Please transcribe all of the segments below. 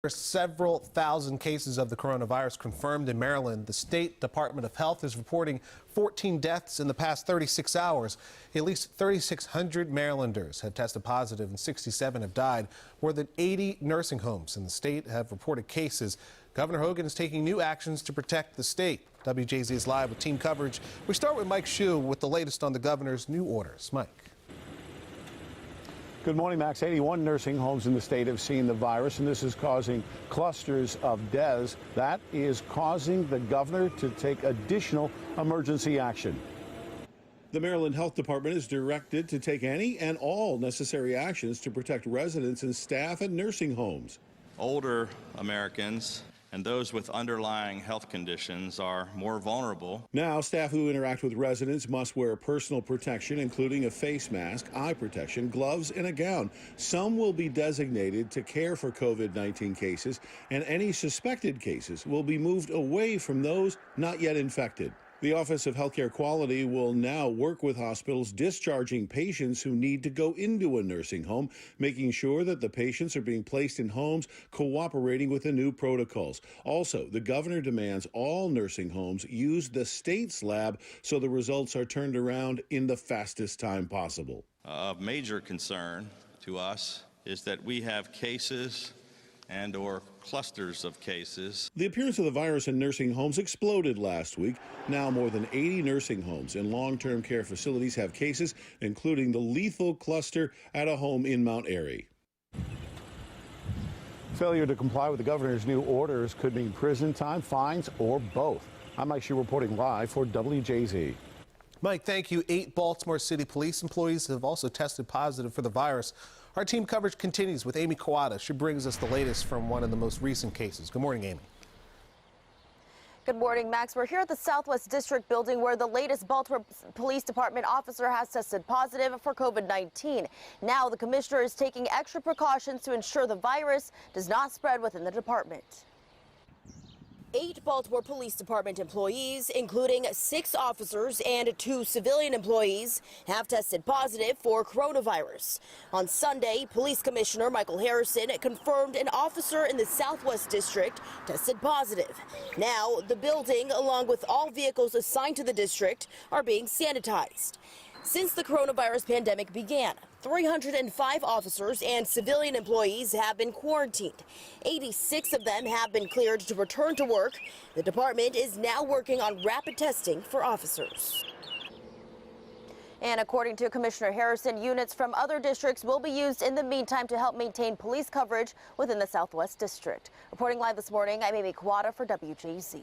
There's several thousand cases of the coronavirus confirmed in Maryland. The State Department of Health is reporting 14 deaths in the past 36 hours. At least 3,600 Marylanders have tested positive and 67 have died. More than 80 nursing homes in the state have reported cases. Governor Hogan is taking new actions to protect the state. WJZ is live with team coverage. We start with Mike Hsu with the latest on the governor's new orders. Mike. Good morning, Max. 81 nursing homes in the state have seen the virus, and this is causing clusters of deaths. That is causing the governor to take additional emergency action. The Maryland Health Department is directed to take any and all necessary actions to protect residents and staff at nursing homes. Older Americans and those with underlying health conditions are more vulnerable. Now, staff who interact with residents must wear personal protection, including a face mask, eye protection, gloves, and a gown. Some will be designated to care for COVID-19 cases, and any suspected cases will be moved away from those not yet infected. The Office of Healthcare Quality will now work with hospitals discharging patients who need to go into a nursing home, making sure that the patients are being placed in homes cooperating with the new protocols. Also, the governor demands all nursing homes use the state's lab so the results are turned around in the fastest time possible. Of major concern to us is that we have cases and/or clusters of cases. The appearance of the virus in nursing homes exploded last week. Now more than 80 nursing homes and long-term care facilities have cases, including the lethal cluster at a home in Mount Airy. Failure to comply with the governor's new orders could mean prison time, fines, or both. I'm Mike Hsu reporting live for WJZ. Mike, thank you. 8 Baltimore City police employees have also tested positive for the virus. Our team coverage continues with Amy Kawada. She brings us the latest from one of the most recent cases. Good morning, Amy. Good morning, Max. We're here at the Southwest District building where the latest Baltimore Police Department officer has tested positive for COVID-19. Now the commissioner is taking extra precautions to ensure the virus does not spread within the department. 8 Baltimore Police Department employees, including 6 officers and 2 civilian employees, have tested positive for coronavirus. On Sunday, Police Commissioner Michael Harrison confirmed an officer in the Southwest District tested positive. Now, the building, along with all vehicles assigned to the district, are being sanitized. Since the coronavirus pandemic began, 305 officers and civilian employees have been quarantined. 86 of them have been cleared to return to work. The department is now working on rapid testing for officers. And according to Commissioner Harrison, units from other districts will be used in the meantime to help maintain police coverage within the Southwest District. Reporting live this morning, I'm Amy Kawada for WJZ.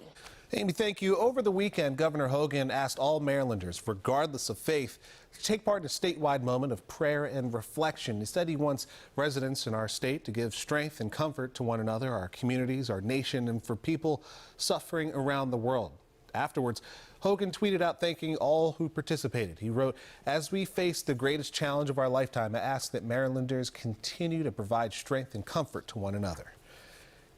Amy, thank you. Over the weekend, Governor Hogan asked all Marylanders, regardless of faith, to take part in a statewide moment of prayer and reflection. He said he wants residents in our state to give strength and comfort to one another, our communities, our nation, and for people suffering around the world. Afterwards, Hogan tweeted out thanking all who participated. He wrote, "As we face the greatest challenge of our lifetime, I ask that Marylanders continue to provide strength and comfort to one another."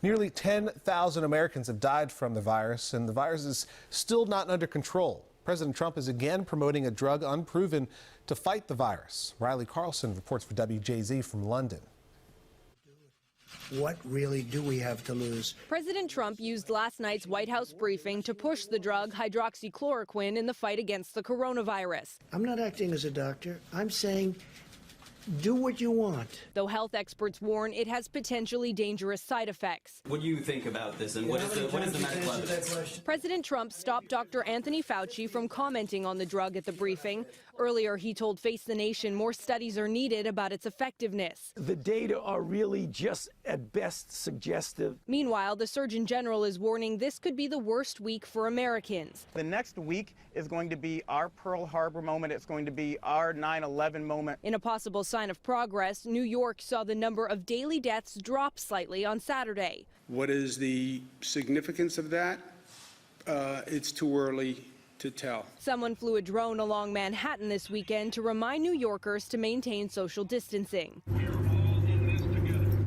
Nearly 10,000 Americans have died from the virus, and the virus is still not under control. President Trump is again promoting a drug unproven to fight the virus. Riley Carlson reports for WJZ from London. What really do we have to lose? President Trump used last night's White House briefing to push the drug hydroxychloroquine in the fight against the coronavirus. I'm not acting as a doctor. I'm saying do what you want. Though health experts warn it has potentially dangerous side effects. What do you think about this, and what is the medical evidence? President Trump stopped Dr. Anthony Fauci from commenting on the drug at the briefing. Earlier, he told Face the Nation more studies are needed about its effectiveness. The data are really just at best suggestive. Meanwhile, the Surgeon General is warning this could be the worst week for Americans. The next week is going to be our Pearl Harbor moment. It's going to be our 9/11 moment. In a possible sign of progress, New York saw the number of daily deaths drop slightly on Saturday. What is the significance of that? It's too early to tell. Someone flew a drone along Manhattan this weekend to remind New Yorkers to maintain social distancing.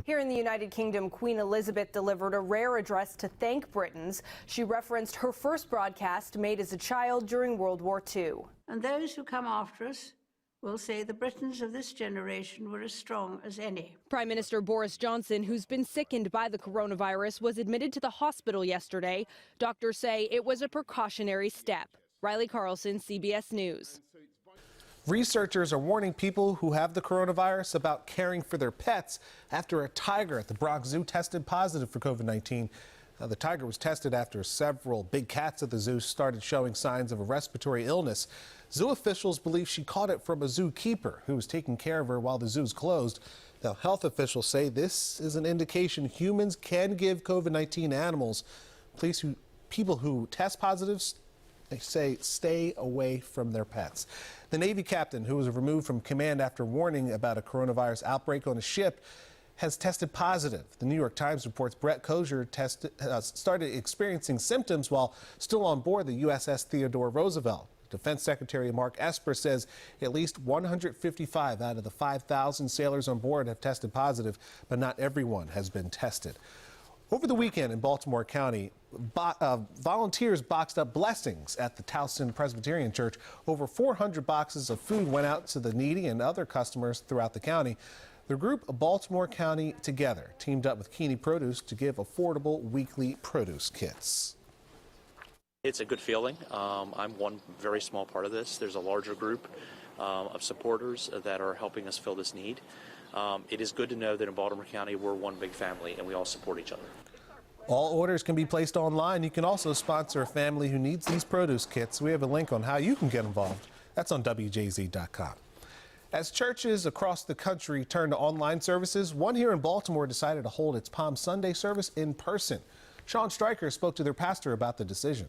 Here in the United Kingdom, Queen Elizabeth delivered a rare address to thank Britons. She referenced her first broadcast made as a child during World War II. And those who come after us will say the Britons of this generation were as strong as any. Prime Minister Boris Johnson, who's been sickened by the coronavirus, was admitted to the hospital yesterday. Doctors say it was a precautionary step. Riley Carlson, CBS News. Researchers are warning people who have the coronavirus about caring for their pets after a tiger at the Bronx Zoo tested positive for COVID-19. The tiger was tested after several big cats at the zoo started showing signs of a respiratory illness. Zoo officials believe she caught it from a zookeeper who was taking care of her while the zoo's closed. Now, health officials say this is an indication humans can give COVID-19 animals. People who test positives, they say, stay away from their pets. The Navy captain who was removed from command after warning about a coronavirus outbreak on a ship has tested positive. The New York Times reports Brett Kosher started experiencing symptoms while still on board the USS Theodore Roosevelt. Defense Secretary Mark Esper says at least 155 out of the 5,000 sailors on board have tested positive, but not everyone has been tested. Over the weekend in Baltimore County, volunteers boxed up blessings at the Towson Presbyterian Church. Over 400 boxes of food went out to the needy and other customers throughout the county. The group Baltimore County Together teamed up with Keeney Produce to give affordable weekly produce kits. It's a good feeling. I'm one very small part of this. There's a larger group of supporters that are helping us fill this need. It is good to know that in Baltimore County we're one big family and we all support each other. All orders can be placed online. You can also sponsor a family who needs these produce kits. We have a link on how you can get involved. That's on WJZ.com. As churches across the country turn to online services, one here in Baltimore decided to hold its Palm Sunday service in person. Sean Stryker spoke to their pastor about the decision.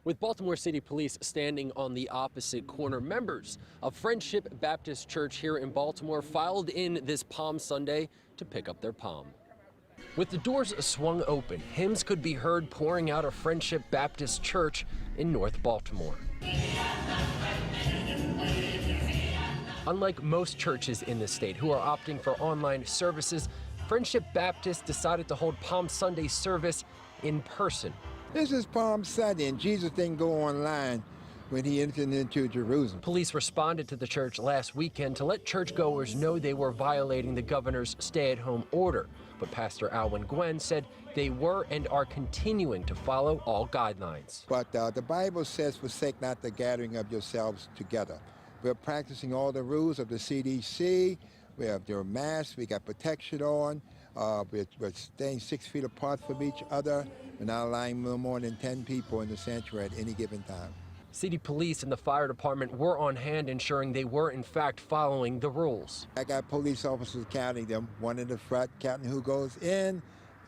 With Baltimore City Police standing on the opposite corner, members of Friendship Baptist Church here in Baltimore filed in this Palm Sunday to pick up their palm. With the doors swung open, hymns could be heard pouring out of Friendship Baptist Church in North Baltimore. Unlike most churches in the state who are opting for online services, Friendship Baptist decided to hold Palm Sunday service in person. This is Palm Sunday, and Jesus didn't go online when he entered into Jerusalem. Police responded to the church last weekend to let churchgoers know they were violating the governor's stay-at-home order. But Pastor Alwyn Gwen said they were and are continuing to follow all guidelines. But the Bible says, forsake not the gathering of yourselves together. We're practicing all the rules of the CDC. We have their masks, we got protection on. We're staying 6 feet apart from each other. We're not allowing no more than 10 people in the sanctuary at any given time. City police and the fire department were on hand ensuring they were in fact following the rules. I got police officers counting them, one in the front counting who goes in,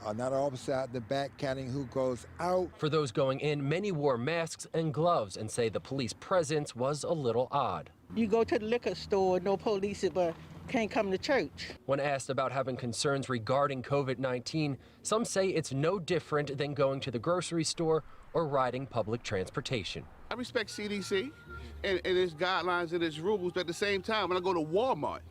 another officer out the back counting who goes out. For those going in, many wore masks and gloves and say the police presence was a little odd. You go to the liquor store, no police, but can't come to church. When asked about having concerns regarding COVID-19, some say it's no different than going to the grocery store or riding public transportation. I respect CDC and its guidelines and its rules, but at the same time, when I go to Walmart,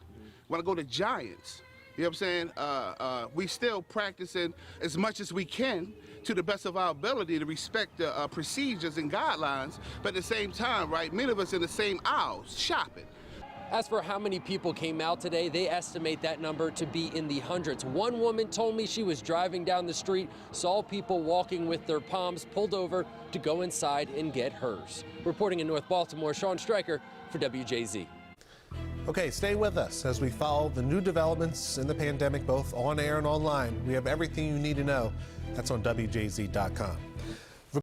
when I go to Giants, you know what I'm saying, we still practicing as much as we can to the best of our ability to respect the procedures and guidelines, but at the same time, right, many of us in the same aisles shopping. As for how many people came out today, they estimate that number to be in the hundreds. One woman told me she was driving down the street, saw people walking with their palms, pulled over to go inside and get hers. Reporting in North Baltimore, Sean Stryker for WJZ. Okay, stay with us as we follow the new developments in the pandemic, both on air and online. We have everything you need to know. That's on WJZ.com.